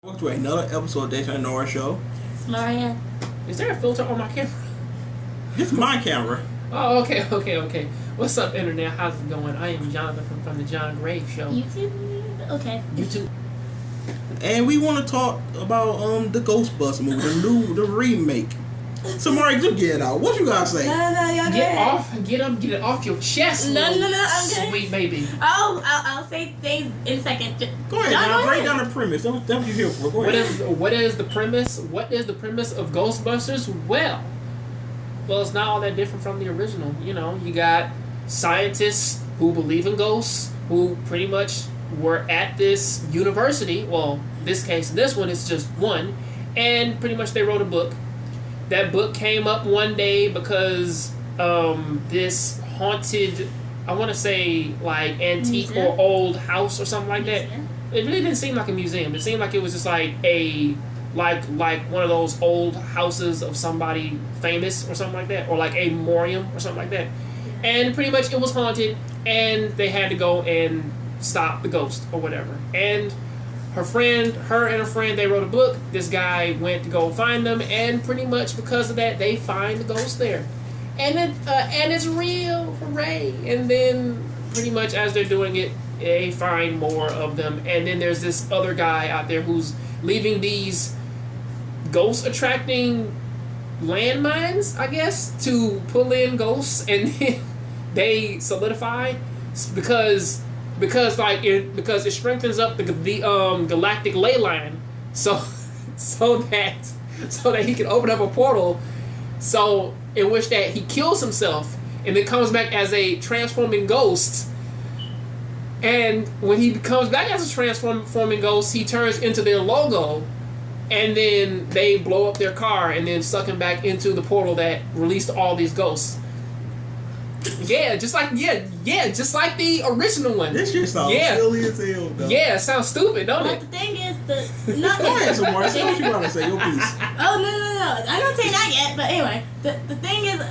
Welcome to another episode of DayShawnrshow. Smaria. Is there a filter on my camera? This is my camera. Oh, okay. What's up, Internet? How's it going? I am Jonathan from the Jongravesshow. YouTube? Okay. YouTube. And we want to talk about the Ghostbusters movie, the remake. So, Mari, just get it out. What you gotta say? No, y'all Get it off your chest. No, I'm good. Sweet baby. I'll say things in a second. Go ahead, now break down the premise. That's what you're here for. Go ahead. What is the premise? What is the premise of Ghostbusters? Well, it's not all that different from the original. You know, you got scientists who believe in ghosts, who pretty much were at this university. Well, this one is just one, and pretty much they wrote a book. That book came up one day because this haunted, I want to say like antique or old house or something like that. It really didn't seem like a museum. It seemed like it was just like like one of those old houses of somebody famous or something like that, or like a memoriam or something like that. And pretty much it was haunted, and they had to go and stop the ghost or whatever. And her and her friend, they wrote a book. This guy went to go find them, and pretty much because of that, they find the ghost there, and it's real, hooray! And then pretty much as they're doing it, they find more of them, and then there's this other guy out there who's leaving these ghost attracting landmines, I guess, to pull in ghosts, and then they solidify because it strengthens up the galactic ley line, so that he can open up a portal, so in which that he kills himself and then comes back as a transforming ghost. And when he comes back as a transforming ghost, he turns into their logo, and then they blow up their car and then suck him back into the portal that released all these ghosts. Yeah, just like the original one. This shit sounds silly as hell, though. Yeah, it sounds stupid, don't But it? the thing is, Go ahead, Samara. Say what you want to say. Your piece. Oh, no. I don't say that yet, but anyway. The thing is,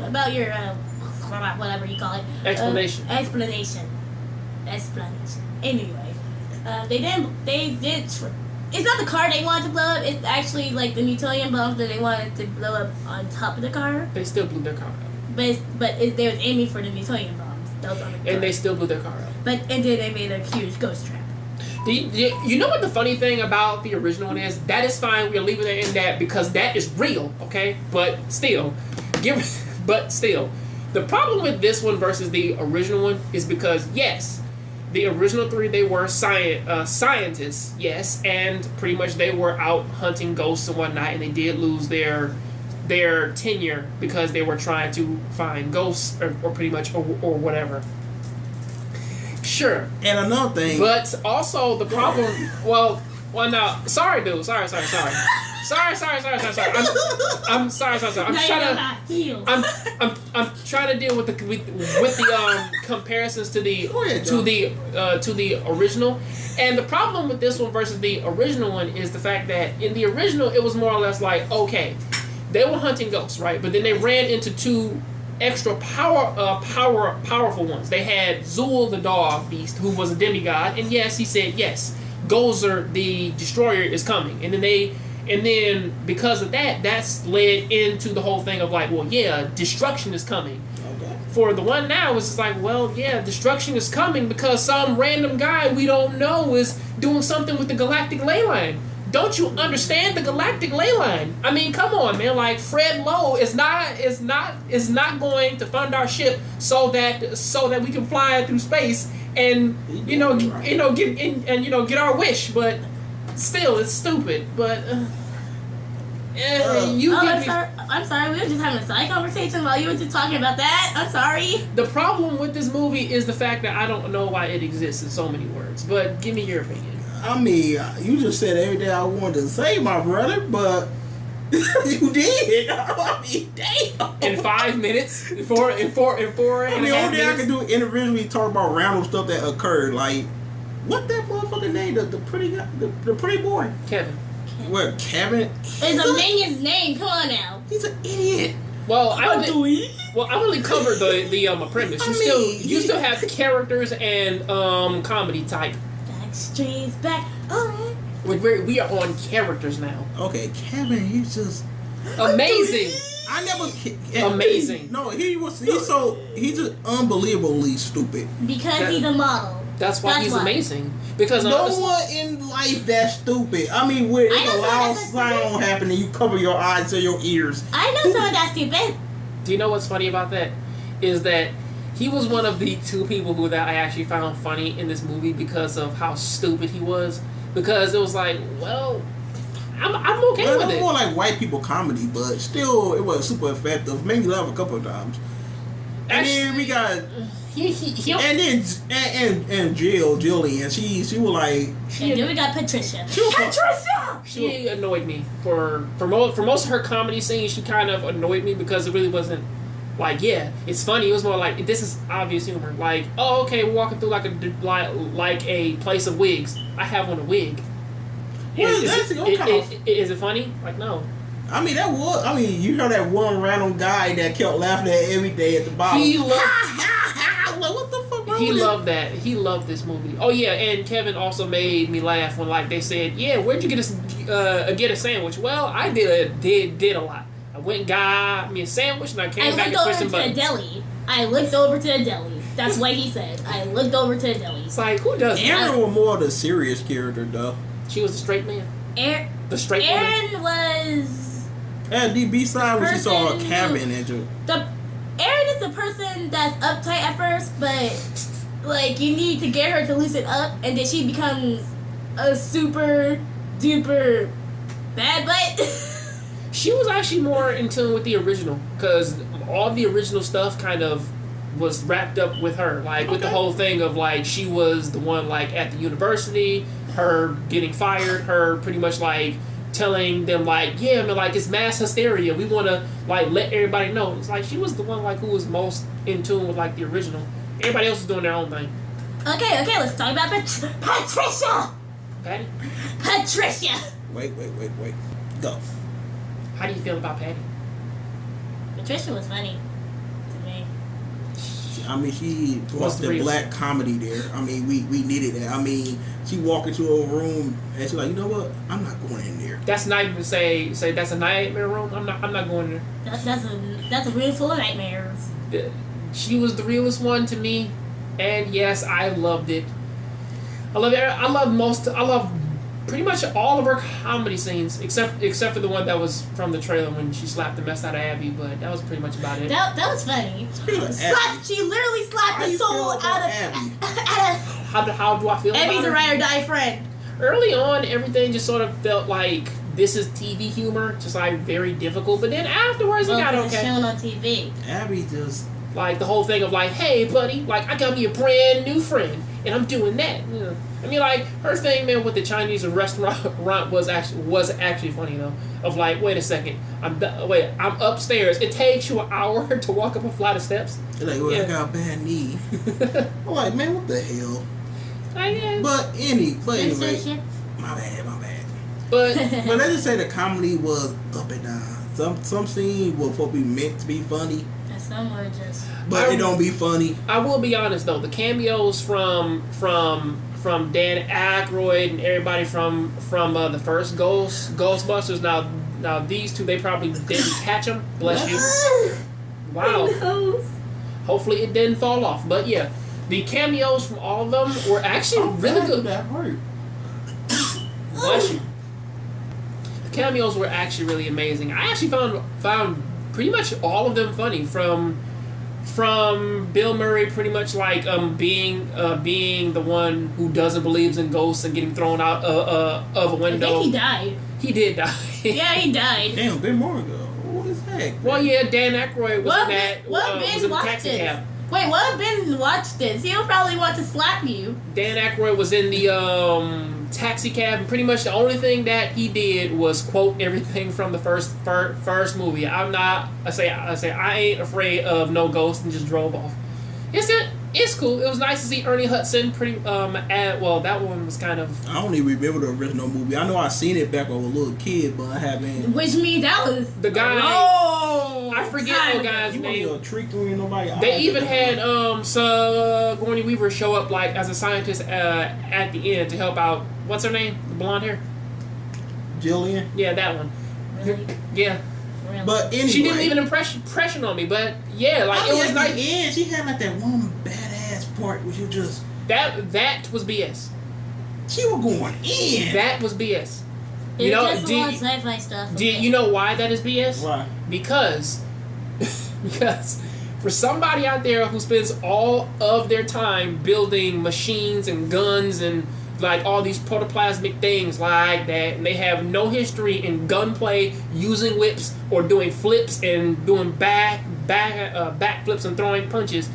about your, whatever you call it. Explanation. Anyway. They did, it's not the car they wanted to blow up, it's actually like the Newtonian bombs that they wanted to blow up on top of the car. They still blew their car up. But they was aiming for the Newtonian bombs. Those on the car. And they still blew their car up. And then they made a huge ghost trap. You know what the funny thing about the original one is? That is fine. We're leaving it in that because that is real, okay? But still, the problem with this one versus the original one is because yes, the original three, they were scientists, yes, and pretty much they were out hunting ghosts and whatnot, and they did lose their tenure because they were trying to find ghosts or pretty much or whatever. Sure. And another thing. But also the problem. Well, now. Sorry, dude. Sorry. I'm sorry. I'm trying to deal with the comparisons to the original. And the problem with this one versus the original one is the fact that in the original it was more or less like, okay, they were hunting ghosts, right? But then they ran into two extra powerful ones. They had Zool the dog beast, who was a demigod, and yes, he said yes, Gozer the destroyer is coming. And then because of that, that's led into the whole thing of like, well, yeah, destruction is coming. Okay. For the one now, it's just like, well, yeah, destruction is coming because some random guy we don't know is doing something with the galactic ley line. Don't you understand the galactic ley line? I mean, come on, man. Like Fred Lowe is not going to fund our ship so that we can fly through space and get our wish. But still, it's stupid. But I'm sorry. We were just having a side conversation while you were just talking about that. I'm sorry. The problem with this movie is the fact that I don't know why it exists in so many words. But give me your opinion. I mean, you just said everything I wanted to say, my brother, but you did. I mean, damn. In 5 minutes? In four I mean, the only thing I can do individually talk about random stuff that occurred. Like, what that motherfucker name? The pretty guy, the pretty boy. Kevin. What, Kevin? It's a minion's name. Come on now. He's an idiot. Well, I only covered the premise. You still have characters and comedy type. Backstreet's back. Oh, We are on characters now. Okay, Kevin, he's just amazing. I never amazing. No, he's just unbelievably stupid. Because he's a model. That's why he's amazing. Because no one in life that's stupid. I mean, where it's a loud sound happening, you cover your eyes or your ears. I know someone that's stupid. Do you know what's funny about that? Is that he was one of the 2 people who that I actually found funny in this movie because of how stupid he was. Because it was like, well, I'm okay with it. It was more like white people comedy, but still, it was super effective. Made me laugh a couple of times. And then we got. And Jillian, she was like. And then we got Patricia. She annoyed me for most of her comedy scenes. She kind of annoyed me because it really wasn't like, yeah, it's funny. It was more like, this is obvious humor. Like, oh, okay, we're walking through like a place of wigs. I have on a wig. Is it funny? Like, no. I mean, you heard that one random guy that kept laughing at every day at the bottom. He loved. Like, what the fuck? He loved that. He loved this movie. Oh yeah, and Kevin also made me laugh when like they said, "Yeah, where'd you get a sandwich?" Well, I did a lot. I went and got me a sandwich, and I came back and pushed some buttons. I looked over to the deli. That's what he said. I looked over to the deli. It's like, who does that? Aaron was more the serious character, though. She was the straight man. The straight Aaron woman. was. At the B-side when she saw a cabin and Aaron is the person that's uptight at first, but like you need to get her to loosen up, and then she becomes a super duper bad butt. She was actually more in tune with the original because all the original stuff kind of was wrapped up with her, like with the whole thing of like she was the one like at the university, her getting fired, her pretty much like telling them like, yeah, I mean, like it's mass hysteria. We want to like let everybody know. It's like she was the one like who was most in tune with like the original. Everybody else was doing their own thing. Okay, let's talk about Patricia. Patty. Patricia. Wait. Go. How do you feel about Patty? Patricia was funny to me. I mean, she brought the black comedy there. I mean, we needed that. I mean, she walked into a room and she's like, you know what? I'm not going in there. That's not even say that's a nightmare room. I'm not going there. That's a room full of nightmares. She was the realest one to me, and yes, I loved it. I love pretty much all of her comedy scenes, except for the one that was from the trailer when she slapped the mess out of Abby. But that was pretty much about it. That was funny. She literally slapped the soul out of Abby. How do I feel? Abby's about a ride or die friend. Early on, everything just sort of felt like this is TV humor, just like very difficult. But then afterwards, it got okay. It's shown on TV. Abby just like the whole thing of like, hey buddy, like I got me a brand new friend, and I'm doing that. You know? I mean, like her thing, man, with the Chinese restaurant was actually funny though. Of like, wait a second, I'm upstairs. It takes you an hour to walk up a flight of steps. You're like, well, yeah. I got a bad knee. I'm like, man, what the hell? But anyway, my bad. But let's just say the comedy was up and down. Some scenes were supposed to be meant to be funny. And some were just. But it don't be funny. I will be honest though, the cameos from Dan Aykroyd and everybody from the first Ghostbusters. Now these two, they probably didn't catch them. Bless you. Wow. Hopefully it didn't fall off. But yeah, the cameos from all of them were actually really good. That hurt. Bless you. The cameos were actually really amazing. I actually found pretty much all of them funny. From Bill Murray, pretty much like being the one who doesn't believe in ghosts and getting thrown out of a window. I think he died. He did die. Yeah, he died. Damn, been more ago. What is that? Well, yeah, Dan Aykroyd was in the taxi cab. Wait, what? Ben watched this. He'll probably want to slap you. Dan Aykroyd was in the taxi cab, and pretty much the only thing that he did was quote everything from the first movie. I ain't afraid of no ghosts, and just drove off. It's cool. It was nice to see Ernie Hudson. That one was kind of. I don't even remember the original movie. I know I seen it back when I was a little kid, but I haven't. Which means that was the guy. I forget the guy's name. They even had Sigourney Weaver show up like as a scientist at the end to help out. What's her name? The blonde hair. Jillian. Yeah, that one. Really? Yeah. Really? But anyway, She didn't leave an impression on me, but yeah, like I it mean, was at like the end, she had like that one badass part where you just that was BS. she was going in. That was BS. It was just a lot of sci-fi stuff. Do you know why that is BS? Why? Because for somebody out there who spends all of their time building machines and guns and like all these protoplasmic things like that, and they have no history in gunplay, using whips or doing flips and doing back flips and throwing punches.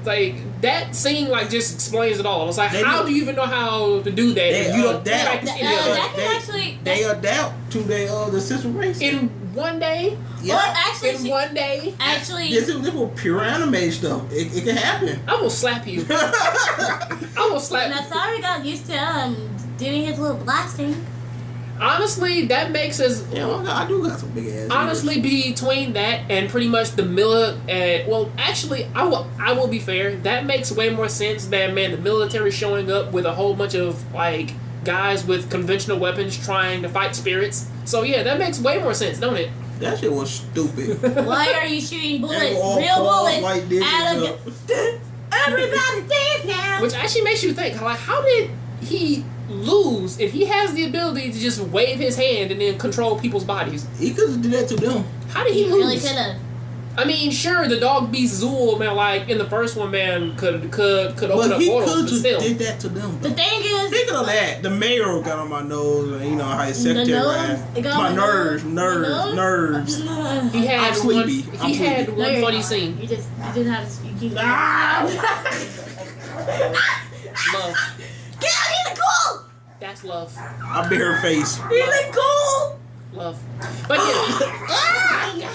Like that scene, like just explains it all. It's like, how do you even know how to do that? If you don't They adapt to the sister race in one day. Yeah, well, actually, one day. Actually, this was pure anime stuff. It can happen. I will slap you. I will slap you. Nassari got used to doing his little blasting. Honestly, that makes us. Yeah, well, I do got some big ass. Honestly, between that and pretty much the well, actually, I will be fair. That makes way more sense than the military showing up with a whole bunch of like guys with conventional weapons trying to fight spirits. So yeah, that makes way more sense, don't it? That shit was stupid. Why are you shooting bullets, real bullets, like out of everybody dance now? Which actually makes you think, like, how did he lose if he has the ability to just wave his hand and then control people's bodies? He could have did that to them. How did he lose? Really could have. I mean, sure, the dog beast Zool, man, like in the first one, man, could open up he portals, but just still. did that to them. The thing is, speaking of that, the mayor got on my nose, and you know how his secretary It got my on nerves. He had I'm sleepy. He had one you're funny not. scene. You just have to speak. Love. Get out! He's a cool. That's love. I bit her face. He's a cool. Love. But yeah.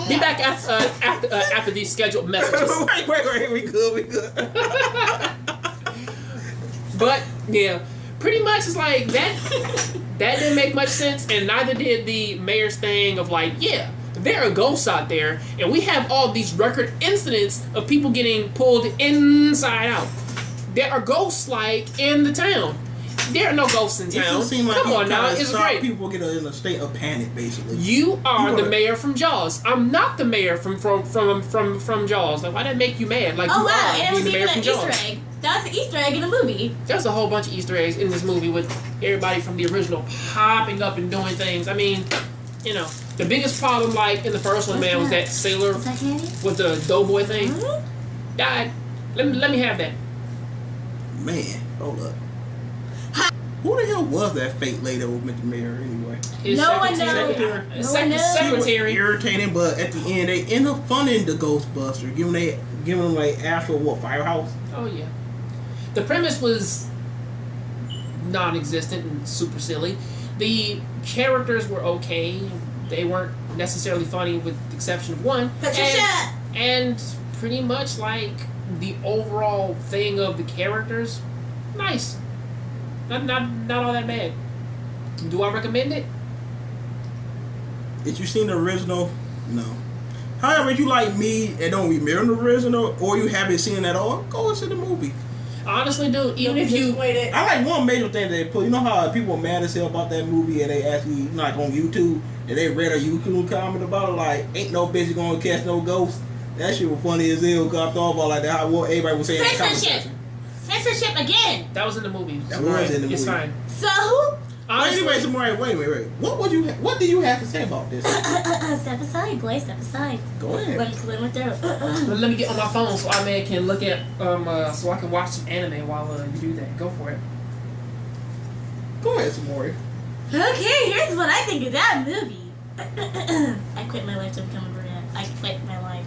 Be back after these scheduled messages. wait, we good. But yeah, pretty much it's like that. That didn't make much sense, and neither did the mayor's thing of like, yeah, there are ghosts out there, and we have all these record incidents of people getting pulled inside out. There are ghosts like in the town. There are no ghosts in town. Come on now, it's great. People get in a state of panic, basically. You are the mayor from Jaws. I'm not the mayor from Jaws. Like, why did that make you mad? Like, Oh you wow, are and it was being the mayor even an from Easter Jaws. egg. That was an Easter egg in the movie. There's a whole bunch of Easter eggs in this movie with everybody from the original popping up and doing things. I mean, you know, the biggest problem, like in the first one, man, was that sailor Is that candy? with the doughboy thing. Huh? Died. Let me have that. Man, hold up. Who the hell was that fake lady that was with the mayor anyway? His No one secretary- knows. No one knows. Secretary. Irritating, but at the end they end up funding the Ghostbusters, giving them like actual firehouse. Oh yeah. The premise was non-existent and super silly. The characters were okay. They weren't necessarily funny, with the exception of one. Patricia! And pretty much like the overall thing of the characters, nice. Not all that bad. Do I recommend it? Did you seen the original? No. However, if you like me and don't remember the original, or you haven't seen it at all, go and see the movie. Honestly, dude, even if you... I like one major thing they put. You know how people were mad as hell about that movie, and they actually, like on YouTube, and they read a YouTube comment about it, like, ain't no bitch gonna catch no ghost. That shit was funny as hell, because I thought about like that, how everybody was saying in the comment section. Censorship again! That was in the movie. That was in the movie. It's fine. So? Honestly, Anyway, Smaria, wait. What do you have to say about this? Step aside, boy, step aside. Go ahead. Let me clear my throat. let me get on my phone so I can look at so I can watch some anime while you do that. Go for it. Go ahead, Smaria. Okay, here's what I think of that movie. I quit my life to become a brunette. I quit my life.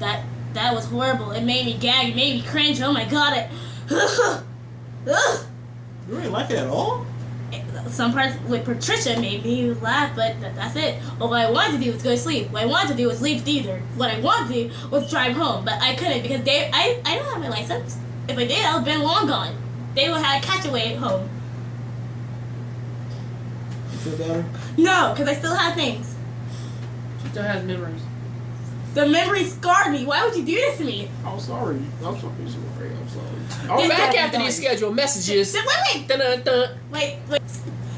That was horrible. It made me gag. It made me cringe. Oh my god! You didn't like it at all? Some parts with Patricia made me laugh, but that's it. What I wanted to do was go to sleep. What I wanted to do was leave theater. What I wanted to do was drive home, but I couldn't because I don't have my license. If I did, I would have been long gone. They would have catch away at home. You feel better? No, because I still have things. She still has memories. The memory scarred me. Why would you do this to me? I'm sorry, Smaria. I'm sorry. I'm back after these scheduled messages. Wait. Dun-dun-dun. Wait.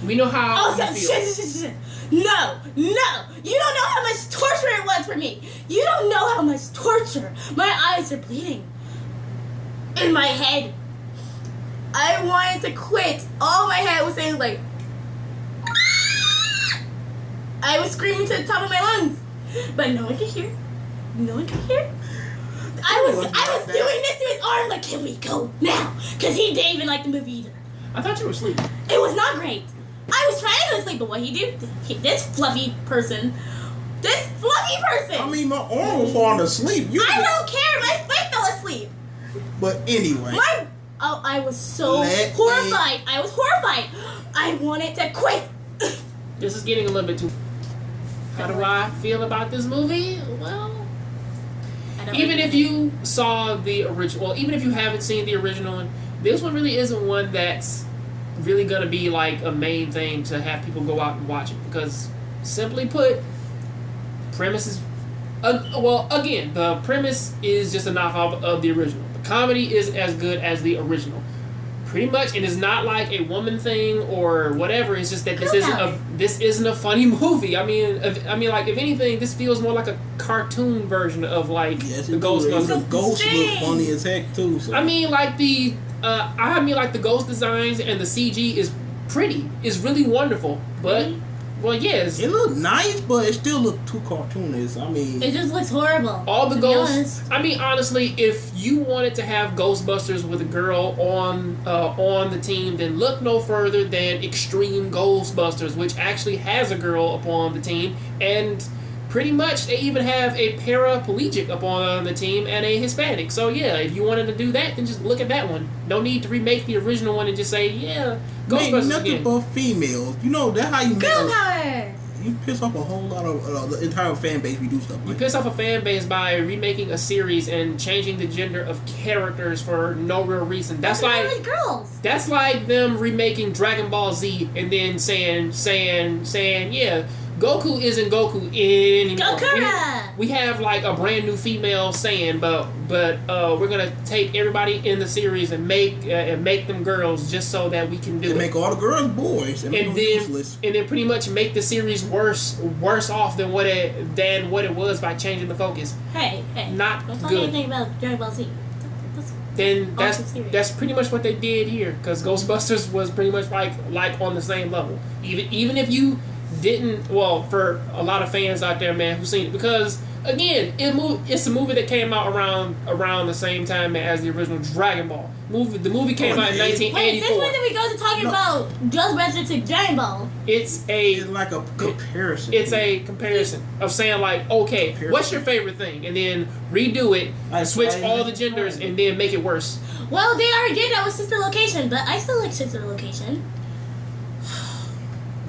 We know how Oh, you feel. shit. No. You don't know how much torture it was for me. You don't know how much torture. My eyes are bleeding. In my head. I wanted to quit. All my head was saying like, I was screaming to the top of my lungs, but no one could hear. I was doing this to his arm like, can we go now? Because he didn't even like the movie either. I thought you were asleep. It was not great. I was trying to go to sleep, but what he did, this fluffy person. I mean, my arm was falling asleep. I don't care. My foot fell asleep. But anyway. I was so horrified. I was horrified. I wanted to quit. This is getting a little bit too... How do I feel about this movie? Well... Even if you saw the original... Well, even if you haven't seen the original one, this one really isn't one that's really going to be like a main thing to have people go out and watch it. Because, simply put, premise is... well, again, the premise is just a knockoff of the original. The comedy is as good as the original. Pretty much, it is not like a woman thing or whatever. It's just that this isn't a funny movie. I mean, like if anything, this feels more like a cartoon version of like the Ghostbusters. The ghosts look funny as heck too. So. I mean, like the ghost designs and the CG is pretty. It's really wonderful, but. Well, yes. It looked nice, but it still looked too cartoonish. I mean... It just looks horrible. All the ghosts... I mean, honestly, if you wanted to have Ghostbusters with a girl on the team, then look no further than Extreme Ghostbusters, which actually has a girl upon the team, and pretty much they even have a paraplegic upon the team and a Hispanic. So, yeah, if you wanted to do that, then just look at that one. No need to remake the original one and just say, yeah... Ghostbusters nothing but females. You know, that's how you make girl power. You piss off a whole lot of the entire fan base. We do stuff like you piss off a fan base by remaking a series and changing the gender of characters for no real reason. That's like girls. That's like them remaking Dragon Ball Z and then saying, yeah, Goku isn't Goku anymore. Gokura! We have like a brand new female Saiyan, but we're gonna take everybody in the series and make them girls just so that we can do it. Make all the girls boys and then pretty much make the series worse off than what it was by changing the focus. Hey, not don't good. talk anything about Dragon Ball Z. Then that's pretty much what they did here, because Ghostbusters was pretty much like on the same level. Even if you didn't, well, for a lot of fans out there, man, who've seen it, because again, it's a movie that came out around the same time as the original Dragon Ball movie. The movie came out in 1984. Wait, since when did we go to talking about Ghostbusters to Dragon Ball? It's like a comparison. It's a comparison of saying like, okay, what's your favorite thing, and then redo it, switch all the genders, and then make it worse. Well, they already did that with Sister Location, but I still like Sister Location.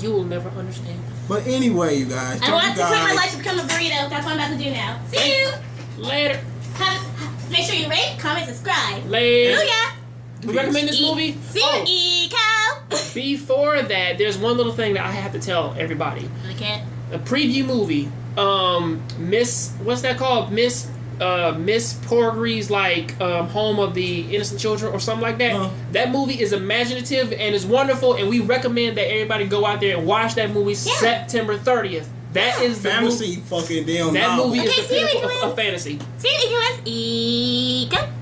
You will never understand. But anyway, you guys. I want to quit my life to become a burrito. That's what I'm about to do now. See you later. Make sure you rate, comment, subscribe. Later. Booyah. We recommend this movie. See you, cow. Before that, there's one little thing that I have to tell everybody. I can't. A preview movie. What's that called? Miss Porgree's home of the innocent children or something like that. That movie is imaginative and is wonderful, and we recommend that everybody go out there and watch that movie September 30th. That is the fantasy fucking damn. That movie is the pinnacle of fantasy. See you, Go.